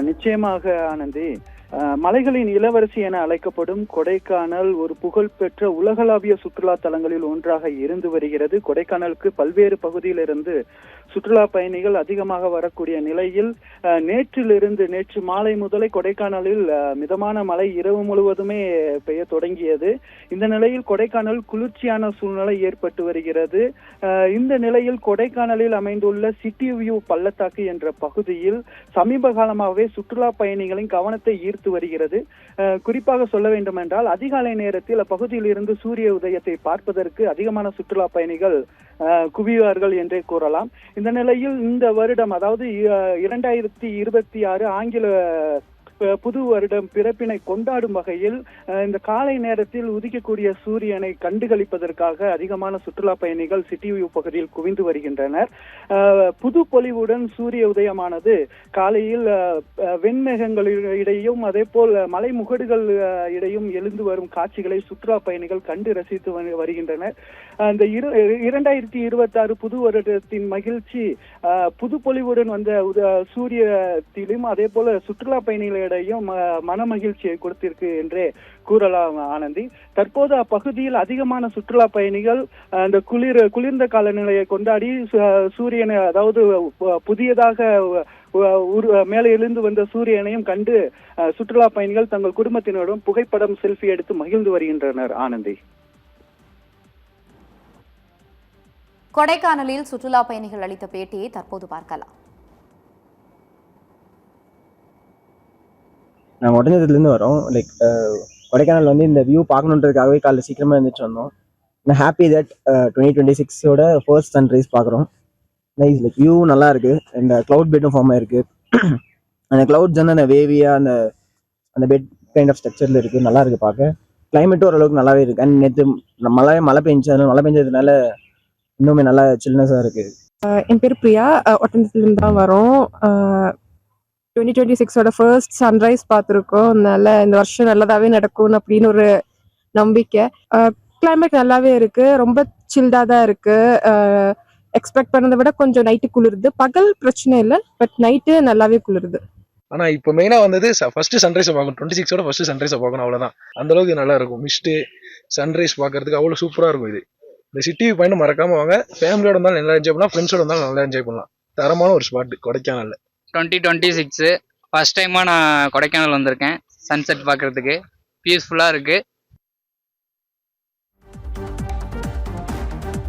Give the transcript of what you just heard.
நிச்சயமாக ஆனந்தி. மலைகளின் இளவரசி என அழைக்கப்படும் கொடைக்கானல் ஒரு புகழ்பெற்ற உலகளாவிய சுற்றுலா தலங்களில் ஒன்றாக இருந்து வருகிறது. கொடைக்கானலுக்கு பல்வேறு பகுதியிலிருந்து சுற்றுலா பயணிகள் அதிகமாக வரக்கூடிய நிலையில் நேற்று மாலை முதலே கொடைக்கானலில் மிதமான மழை இரவு முழுவதுமே பெய்ய தொடங்கியது. இந்த நிலையில் கொடைக்கானல் குளிர்ச்சியான சூழ்நிலை ஏற்பட்டு வருகிறது. இந்த நிலையில் கொடைக்கானலில் அமைந்துள்ள சிட்டி வியூ பள்ளத்தாக்கு என்ற பகுதியில் சமீப காலமாகவே சுற்றுலா பயணிகளின் கவனத்தை ஈர்த்து வருகிறது. குறிப்பாக சொல்ல வேண்டும் என்றால் அதிகாலை நேரத்தில் அப்பகுதியில் இருந்து சூரிய உதயத்தை பார்ப்பதற்கு அதிகமான சுற்றுலா பயணிகள் குவிவார்கள் என்றே கூறலாம். இந்த நிலையில் இந்த வருடம், அதாவது 2026 ஆங்கில புது வருடம் பிறப்பினை கொண்டாடும் வகையில் இந்த காலை நேரத்தில் உதிக்கக்கூடிய சூரியனை கண்டுகளிப்பதற்காக அதிகமான சுற்றுலா பயணிகள் சிட்டி வியூ பகுதியில் குவிந்து வருகின்றனர். புது பொலிவுடன் சூரிய உதயமானது காலையில் வெண்மேகங்களிடையும் அதே போல் மலை முகடுகள் இடையும் எழுந்து வரும் காட்சிகளை சுற்றுலா பயணிகள் கண்டு ரசித்து வருகின்றனர். அந்த 2026 புது வருடத்தின் மகிழ்ச்சி புது பொலிவுடன் வந்த சூரியத்திலும் அதே போல சுற்றுலா பயணிகளை மன மகிழ்ச்சியை கொடுத்திருக்கு என்றே கூறலாம் ஆனந்தி. தற்போது அப்பகுதியில் அதிகமான சுற்றுலா பயணிகள் அந்த குளிர்ந்த காலநிலையை கொண்டாடி சூரியனை, அதாவது புதியதாக மேலே எழுந்து வந்த சூரியனையும் கண்டு சுற்றுலா பயணிகள் தங்கள் குடும்பத்தினரும் புகைப்படம் செல்ஃபி எடுத்து மகிழ்ந்து வருகின்றனர் ஆனந்தி. கொடைக்கானலில் சுற்றுலா பயணிகள் அளித்த பேட்டியை தற்போது பார்க்கலாம். நாங்கள் ஒட்டஞ்சத்திலேருந்து வரோம். கொடைக்கானல் வந்து இந்த வியூ பார்க்கணுன்றதுக்காகவே காலையில் சீக்கிரமாக இருந்துட்டு வந்தோம். நான் ஹாப்பி தட் 2026ஓட ஃபர்ஸ்ட் சன்ரைஸ் பார்க்குறோம். நைஸ், வியூ நல்லா இருக்கு. இந்த கிளவுட் பெட்டும் ஃபார்ம் ஆயிருக்கு. அந்த கிளவுட்ஸ் வந்து அந்த வேவியா அந்த பெட் கைண்ட் ஆஃப் ஸ்ட்ரக்சர்ல இருக்கு. நல்லா இருக்கு பார்க்க. கிளைமேட்டும் ஓரளவுக்கு நல்லாவே இருக்கு. அண்ட் நேற்று மழை பெஞ்சதுனால இன்னுமே நல்லா சில்னஸாக இருக்கு. என் பேர் பிரியா, ஒட்டஞ்சத்திலேருந்து தான் வரோம். 2026ஓட ஃபர்ஸ்ட் சன்ரைஸ் பார்த்துருக்கோம். அதனால இந்த வருஷம் நல்லதாவே நடக்கும் அப்படின்னு ஒரு நம்பிக்கை. கிளைமேட் நல்லாவே இருக்கு, ரொம்ப சில்டா தான் இருக்கு. எக்ஸ்பெக்ட் பண்ணதை விட கொஞ்சம் நைட்டு குளிருது. பகல் பிரச்சனை இல்லை, பட் நைட்டு நல்லாவே குளிருது. ஆனா இப்போ மெயினா வந்தது ஃபர்ஸ்ட் சன்ரைஸை பார்க்கணும். 26ஓட ஃபர்ஸ்ட் சன்ரைஸை பார்க்கணும், அவ்வளவுதான். அந்த அளவுக்கு நல்லா இருக்கும். மிஸ்ட் சன்ரைஸ் பார்க்கறதுக்கு அவ்வளவு சூப்பரா இருக்கும். இது இந்த சிட்டி வியூ பாயிண்ட் மறக்காம வாங்க. ஃபேமிலியோட இருந்தாலும் நல்லா என்ஜாய் பண்ணலாம், ஃப்ரெண்ட்ஸோட இருந்தாலும் நல்லா என்ஜாய் பண்ணலாம். தரமான ஒரு ஸ்பாட் கொடைக்கானல்ல. 2026 ஃபர்ஸ்ட் டைமாக நான் கொடைக்கானல் வந்திருக்கேன் சன்செட் பார்க்குறதுக்கு. பீஸ்ஃபுல்லாக இருக்குது.